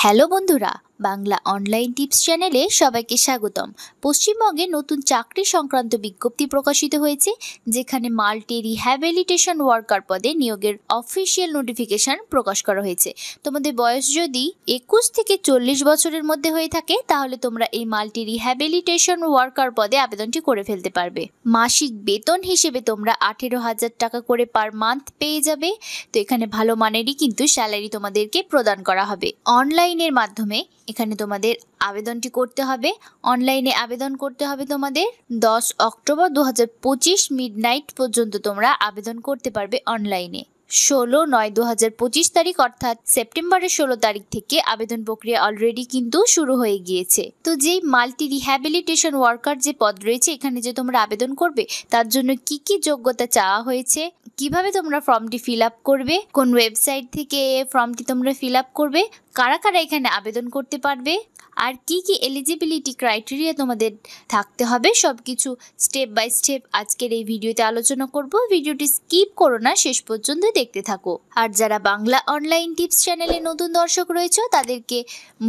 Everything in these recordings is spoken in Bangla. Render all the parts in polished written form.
হ্যালো বন্ধুরা, বাংলা অনলাইন টিপস চ্যানেলে সবাইকে স্বাগতম। পশ্চিমবঙ্গে নতুন চাকরি সংক্রান্ত বিজ্ঞপ্তি প্রকাশিত হয়েছে, যেখানে মাল্টি রিহ্যাবিলিটেশন ওয়ার্কার পদে নিয়োগের অফিসিয়াল নোটিফিকেশন প্রকাশ করা হয়েছে। তোমাদের বয়স যদি 21 থেকে 40 বছরের মধ্যে হয়ে থাকে, তাহলে তোমরা এই মাল্টি রিহ্যাবিলিটেশন ওয়ার্কার পদে আবেদনটি করে ফেলতে পারবে। মাসিক বেতন হিসেবে তোমরা 18,000 টাকা করে পার মান্থ পেয়ে যাবে। তো এখানে ভালো মানেরই কিন্তু স্যালারি তোমাদেরকে প্রদান করা হবে। অনলাইনের মাধ্যমে এখানে তোমাদের আবেদনটি করতে হবে। অনলাইনে আবেদন করতে হবে তোমাদের 10 অক্টোবর 2025 মিডনাইট পর্যন্ত তোমরা আবেদন করতে পারবে অনলাইনে। 16/9/2025 তারিখ অর্থাৎ সেপ্টেম্বরের 16 তারিখ থেকে আবেদন প্রক্রিয়া অলরেডি কিন্তু শুরু হয়ে গিয়েছে। তো যেই মাল্টি রিহ্যাবিলিটেশন ওয়ার্কার যে পদ রয়েছে, এখানে যে তোমরা আবেদন করবে তার জন্য কি কি যোগ্যতা চাওয়া হয়েছে, কিভাবে তোমরা ফর্মটি ফিল আপ করবে, কোন ওয়েবসাইট থেকে ফর্মটি তোমরা ফিল আপ করবে, কারা কারা এখানে আবেদন করতে পারবে, আর কি কি এলিজিবিলিটি ক্রাইটেরিয়া তোমাদের থাকতে হবে, সবকিছু স্টেপ বাই স্টেপ আজকের এই ভিডিওতে আলোচনা করব। ভিডিওটি স্কিপ করো না, শেষ পর্যন্ত দেখতে থাকো। আর যারা বাংলা অনলাইন টিপস চ্যানেলে নতুন দর্শক রয়েছে তাদেরকে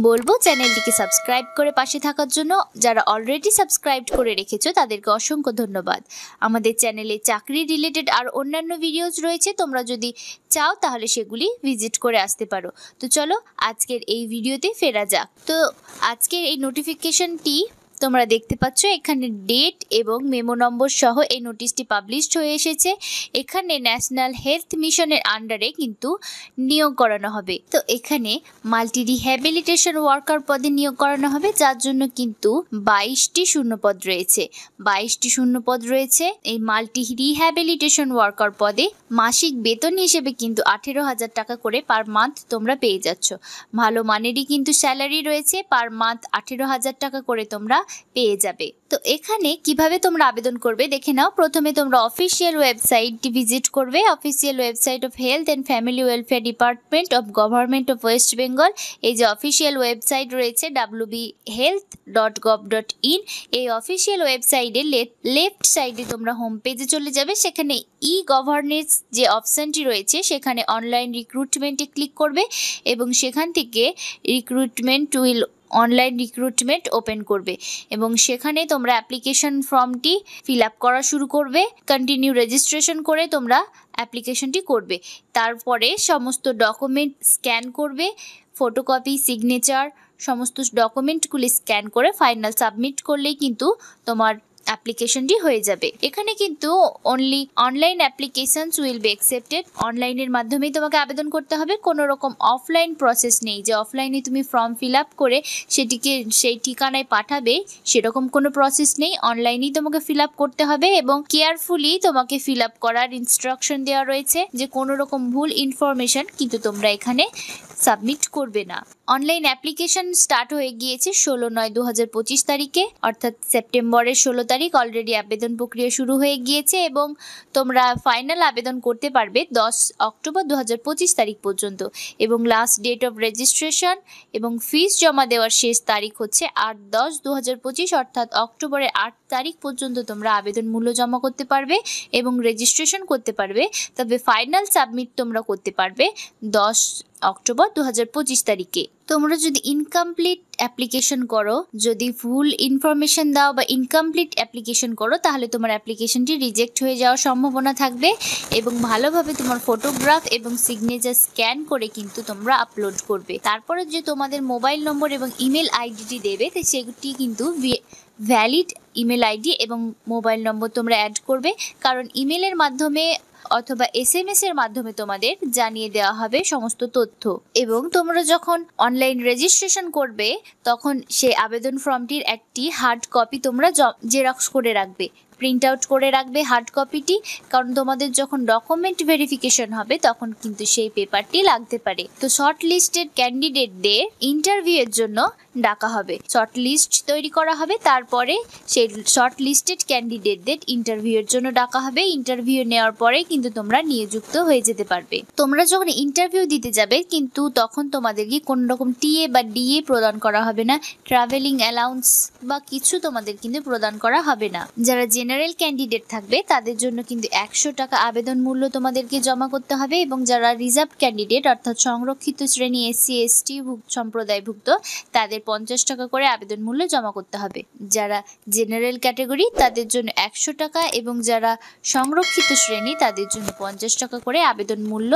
বলবো চ্যানেলটিকে সাবস্ক্রাইব করে পাশে থাকার জন্য। যারা অলরেডি সাবস্ক্রাইব করে রেখেছো তাদেরকে অসংখ্য ধন্যবাদ। আমাদের চ্যানেলে চাকরি রিলেটেড আর অন্যান্য ভিডিওস রয়েছে, তোমরা যদি চাও তাহলে সেগুলি ভিজিট করে আসতে পারো। তো চলো আজকের এই ভিডিওতে ফেরা যাক। তো আজকের এই নোটিফিকেশনটি তোমরা দেখতে পাচ্ছ, এখানে ডেট এবং মেমো নম্বর সহ এই নোটিশটি পাবলিশড হয়ে এসেছে। এখানে ন্যাশনাল হেলথ মিশনের আন্ডারে কিন্তু নিয়োগ করানো হবে। তো এখানে মাল্টি রিহ্যাবিলিটেশন ওয়ার্কার পদে নিয়োগ করানো হবে, যার জন্য কিন্তু 22টি শূন্যপদ রয়েছে। 22টি শূন্যপদ রয়েছে এই মাল্টি রিহ্যাবিলিটেশন ওয়ার্কার পদে। মাসিক বেতন হিসেবে কিন্তু 18,000 টাকা করে পার মান্থ তোমরা পেয়ে যাচ্ছ। ভালো মানেরই কিন্তু স্যালারি রয়েছে, পার মান্থ 18,000 টাকা করে তোমরা পেয়ে যাবে। তো এখানে কিভাবে তোমরা আবেদন করবে দেখে নাও। প্রথমে তোমরা অফিসিয়াল ওয়েবসাইটটি ভিজিট করবে, official website of health and family welfare department of government of West Bengal. এই যে অফিসিয়াল ওয়েবসাইট রয়েছে wbhealth.gov.in, এই অফিসিয়াল ওয়েবসাইটে লেফট সাইডে তোমরা হোম পেজে চলে যাবে। সেখানে ই গভর্নেন্স যে অপশানটি রয়েছে, সেখানে অনলাইন রিক্রুটমেন্টে ক্লিক করবে এবং সেখান থেকে অনলাইন রিক্রুটমেন্ট ওপেন করবে এবং সেখানে তোমরা অ্যাপ্লিকেশন ফর্মটি ফিল আপ করা শুরু করবে। কন্টিনিউ রেজিস্ট্রেশন করে তোমরা অ্যাপ্লিকেশনটি করবে। তারপরে সমস্ত ডকুমেন্ট স্ক্যান করবে, ফটোকপি, সিগনেচার, সমস্ত ডকুমেন্টগুলি স্ক্যান করে ফাইনাল সাবমিট করলেই কিন্তু তোমার অ্যাপ্লিকেশনটি হয়ে যাবে। এখানে কিন্তু only online applications will be accepted. অনলাইনের মাধ্যমেই তোমাকে আবেদন করতে হবে, কোনো রকম অফলাইন প্রসেস নেই যে অফলাইনে তুমি ফর্ম ফিল আপ করে সেটিকে সেই ঠিকানায় পাঠাবে, সেরকম কোনো প্রসেস নেই। অনলাইনেই তোমাকে ফিল আপ করতে হবে এবং কেয়ারফুলি তোমাকে ফিল আপ করার ইনস্ট্রাকশন দেওয়া রয়েছে যে কোনো রকম ভুল ইনফরমেশন কিন্তু তোমরা এখানে সাবমিট করবে না। অনলাইন অ্যাপ্লিকেশন স্টার্ট হয়ে গিয়েছে 16/9/2025 তারিখে, অর্থাৎ সেপ্টেম্বরের 16 তারিখ অলরেডি আবেদন প্রক্রিয়া শুরু হয়ে গিয়েছে এবং তোমরা ফাইনাল আবেদন করতে পারবে 10 অক্টোবর 2025 তারিখ পর্যন্ত। এবং লাস্ট ডেট অফ রেজিস্ট্রেশন এবং ফিস জমা দেওয়ার শেষ তারিখ হচ্ছে 8/10/2025, অর্থাৎ অক্টোবরের 8 তারিখ পর্যন্ত তোমরা আবেদন মূল্য জমা করতে পারবে এবং রেজিস্ট্রেশন করতে পারবে। তবে ফাইনাল সাবমিট তোমরা করতে পারবে 10 অক্টোবর 2025 তারিখে। তোমরা যদি ইনকমপ্লিট অ্যাপ্লিকেশন করো, যদি ভুল ইনফরমেশন দাও বা ইনকমপ্লিট অ্যাপ্লিকেশন করো, তাহলে তোমার অ্যাপ্লিকেশনটি রিজেক্ট হয়ে যাওয়ার সম্ভাবনা থাকবে এবং ভালোভাবে তোমার ফটোগ্রাফ এবং সিগনেচার স্ক্যান করে কিন্তু তোমরা আপলোড করবে। তারপরে যে তোমাদের মোবাইল নম্বর এবং ইমেল আইডিটি দেবে, সেটি কিন্তু ভ্যালিড ইমেল আইডি এবং মোবাইল নম্বর তোমরা অ্যাড করবে, কারণ ইমেলের মাধ্যমে অথবা SMS এর মাধ্যমে তোমাদের জানিয়ে দেওয়া হবে সমস্ত তথ্য। এবং তোমরা যখন অনলাইন রেজিস্ট্রেশন করবে তখন সেই আবেদন ফর্মটির একটি হার্ড কপি তোমরা জেরক্স করে রাখবে, প্রিন্ট আউট করে রাখবে হার্ড কপিটি, কারণ তোমাদের যখন ডকুমেন্ট ভেরিফিকেশন হবে তখন কিন্তু সেই পেপারটি লাগতে পারে। তো শর্ট লিস্টেড ক্যান্ডিডেটদের ইন্টারভিউয়ের জন্য ডাকা হবে, শর্ট লিস্ট তৈরি করা হবে, তারপরে সেই শর্ট লিস্টেড ক্যান্ডিডেটদের ইন্টারভিউয়ের জন্য ডাকা হবে। ইন্টারভিউ নেওয়ার পরে কিন্তু তোমরা নিয়োজিত হয়ে যেতে পারবে। তোমরা যখন ইন্টারভিউ দিতে যাবে কিন্তু তখন তোমাদেরকে কোনো রকম টিএ বা ডিএ প্রদান করা হবে না, ট্রাভেলিং অ্যালাউন্স বা কিছু তোমাদের কিন্তু প্রদান করা হবে না। যারা জেনারেল ক্যান্ডিডেট থাকবে তাদের জন্য কিন্তু 100 টাকা আবেদন মূল্য তোমাদেরকে জমা করতে হবে, এবং যারা রিজার্ভ ক্যান্ডিডেট অর্থাৎ সংরক্ষিত শ্রেণী SC ST সম্প্রদায়ভুক্ত তাদের 50 টাকা করে আবেদন মূল্য জমা করতে হবে। যারা জেনারেল ক্যাটাগরি তাদের জন্য 100 টাকা, এবং যারা সংরক্ষিত শ্রেণী তাদের জন্য 50 টাকা করে আবেদন মূল্য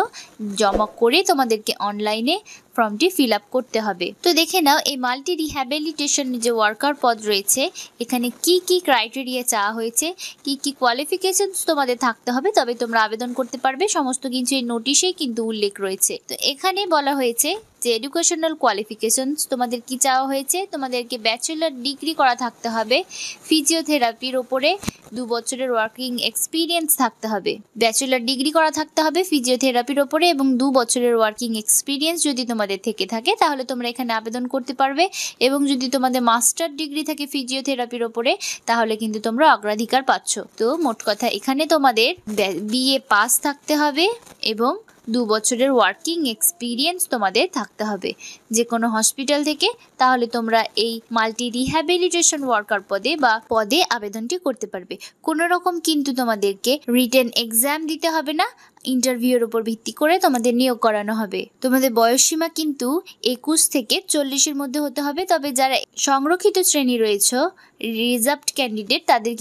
জমা করে তোমাদেরকে অনলাইনে ফর্মটি ফিল আপ করতে হবে। তো দেখে নাও এই মাল্টি রিহ্যাবিলিটেশন যে ওয়ার্কার পদ রয়েছে এখানে কি কি ক্রাইটেরিয়া চাওয়া হয়েছে, কি কি কোয়ালিফিকেশনস তোমাদের থাকতে হবে তবে তোমরা আবেদন করতে পারবে, সমস্ত কিছু এই নোটিশেই কিন্তু উল্লেখ রয়েছে। তো এখানে বলা হয়েছে যে এডুকেশনাল কোয়ালিফিকেশনস তোমাদের কি চাওয়া হয়েছে, তোমাদেরকে ব্যাচেলর ডিগ্রি করা থাকতে হবে, ফিজিওথেরাপির ওপরে 2 বছরের ওয়ার্কিং এক্সপিরিয়েন্স থাকতে হবে, ব্যাচেলর ডিগ্রি করা থাকতে হবে ফিজিওথেরাপির ওপরে, এবং 2 বছরের ওয়ার্কিং এক্সপিরিয়েন্স যদি তোমাদের থেকে থাকে তাহলে তোমরা এখানে আবেদন করতে পারবে, এবং যদি তোমাদের মাস্টার ডিগ্রি থাকে ফিজিওথেরাপির ওপরে তাহলে কিন্তু তোমরা অগ্রাধিকার পাচ্ছ। তো মোট কথা এখানে তোমাদের BA পাস থাকতে হবে এবং 2 বছরের ওয়ার্কিং এক্সপিরিয়েন্স তোমাদের থাকতে হবে যে কোনো হসপিটাল থেকে, তাহলে তোমরা এই মাল্টি রিহ্যাবিলিটেশন ওয়ার্কার পদে আবেদনটি করতে পারবে। কোনো রকম কিন্তু তোমাদেরকে রিটেন এক্সাম দিতে হবে না, ইন্টারভিউর উপর ভিত্তি করে তোমাদের নিয়োগ করানো হবে। তোমাদের বয়সসীমা কিন্তু 21 থেকে 40-এর মধ্যে হতে হবে, তবে যারা সংরক্ষিত শ্রেণী রয়েছে রিজার্ভড ক্যান্ডিডেট তাদের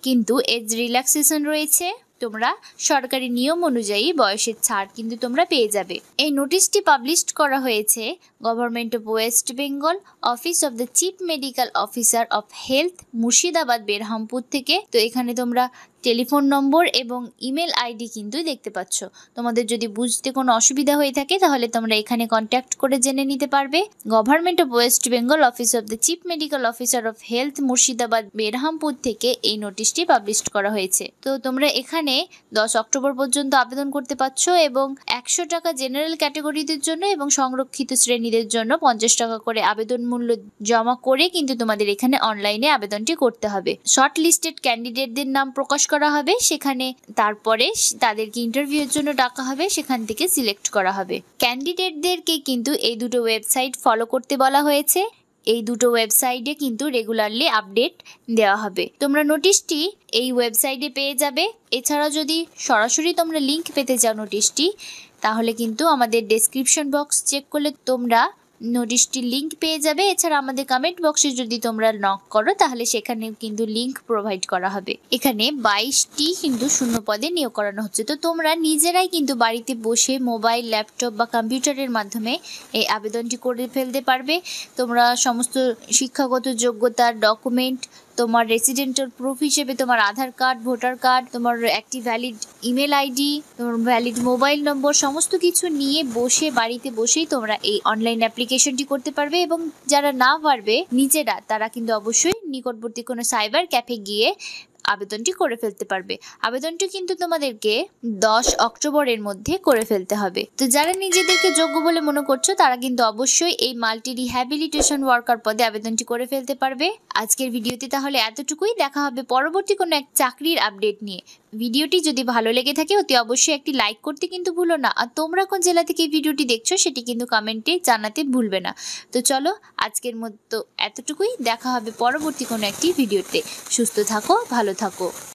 কিন্তু এজ রিল্যাক্সেশন রয়েছে, তোমরা সরকারি নিয়ম অনুযায়ী বয়সের ছাড় কিন্তু তোমরা পেয়ে যাবে। এই নোটিশটি পাবলিশ করা হয়েছে government of West Bengal, office of the chief medical officer of health, Murshidabad, Berhampur থেকে। তো এখানে তোমরা টেলিফোন নম্বর এবং ইমেল আইডি কিন্তু দেখতে পাচ্ছ। তোমাদের যদি বুঝতে কোনো অসুবিধা হয়ে থাকে তাহলে তোমরা এখানে কন্ট্যাক্ট করে জেনে নিতে পারবে। Government of West Bengal, office of the chief medical officer of health, Murshidabad, Berhampur থেকে এই নোটিশটি পাবলিশ করা হয়েছে। তো তোমরা এখানে 10 অক্টোবর পর্যন্ত আবেদন করতে পারছো, এবং 100 টাকা জেনারেল ক্যাটাগরিদের জন্য এবং সংরক্ষিত শ্রেণীদের জন্য 50 টাকা করে আবেদন মূল্য জমা করে কিন্তু তোমাদের এখানে অনলাইনে আবেদনটি করতে হবে। শর্ট লিস্টেড ক্যান্ডিডেটদের নাম প্রকাশ করা হবে, সেখানে তারপরে তাদেরকে ইন্টারভিউর জন্য ডাকা হবে, সেখান থেকে সিলেক্ট করা হবে। ক্যান্ডিডেটদেরকে কিন্তু এই দুটো ওয়েবসাইট ফলো করতে বলা হয়েছে, এই দুটো ওয়েবসাইটে কিন্তু রেগুলারলি আপডেট দেওয়া হবে। তোমরা নোটিশটি এই ওয়েবসাইটে পেয়ে যাবে। এছাড়াও যদি সরাসরি তোমরা লিংক পেতে চাও নোটিশটি তাহলে কিন্তু আমাদের ডেসক্রিপশন বক্স চেক করলে তোমরা নোটিশটির লিংক পেয়ে যাবে। এছাড়া আমাদের কমেন্ট বক্সে যদি তোমরা নক করো তাহলে সেখানে কিন্তু লিংক প্রোভাইড করা হবে। এখানে 22টি কিন্তু শূন্য পদে নিয়োগ করানো হচ্ছে। তো তোমরা নিজেরাই কিন্তু বাড়িতে বসে মোবাইল, ল্যাপটপ বা কম্পিউটারের মাধ্যমে এই আবেদনটি করে ফেলতে পারবে। তোমরা সমস্ত শিক্ষাগত যোগ্যতার ডকুমেন্ট, তোমার রেসিডেন্টাল প্রুফ হিসেবে তোমার আধার কার্ড, ভোটার কার্ড, তোমার একটি ভ্যালিড ইমেল আইডি, তোমার ভ্যালিড মোবাইল নম্বর সমস্ত কিছু নিয়ে বসে বাড়িতে বসেই তোমরা এই অনলাইন অ্যাপ্লিকেশনটি করতে পারবে। এবং যারা না পারবে নিজেরা তারা কিন্তু অবশ্যই নিকটবর্তী কোনো সাইবার ক্যাফে গিয়ে আবেদনটি করে ফেলতে পারবে। আবেদনটি কিন্তু তোমাদেরকে 10 অক্টোবরের মধ্যে করে ফেলতে হবে। তো যারা নিজেদেরকে যোগ্য বলে মনে করছো তারা কিন্তু অবশ্যই এই মাল্টি রিহ্যাবিলিটেশন ওয়ার্কার পদে আবেদনটি করে ফেলতে পারবে। আজকের ভিডিওতে তাহলে এতটুকুই, দেখা হবে পরবর্তী কোনো এক চাকরির আপডেট নিয়ে। ভিডিওটি যদি ভালো লেগে থাকে অতি অবশ্যই একটি লাইক করতে কিন্তু ভুলো না, আর তোমরা কোন জেলা থেকে এই ভিডিওটি দেখছো সেটি কিন্তু কমেন্টে জানাতে ভুলবে না। তো চলো আজকের মতো এতটুকুই, দেখা হবে পরবর্তী কোনো একটি ভিডিওতে। সুস্থ থাকো, ভালো থাকো।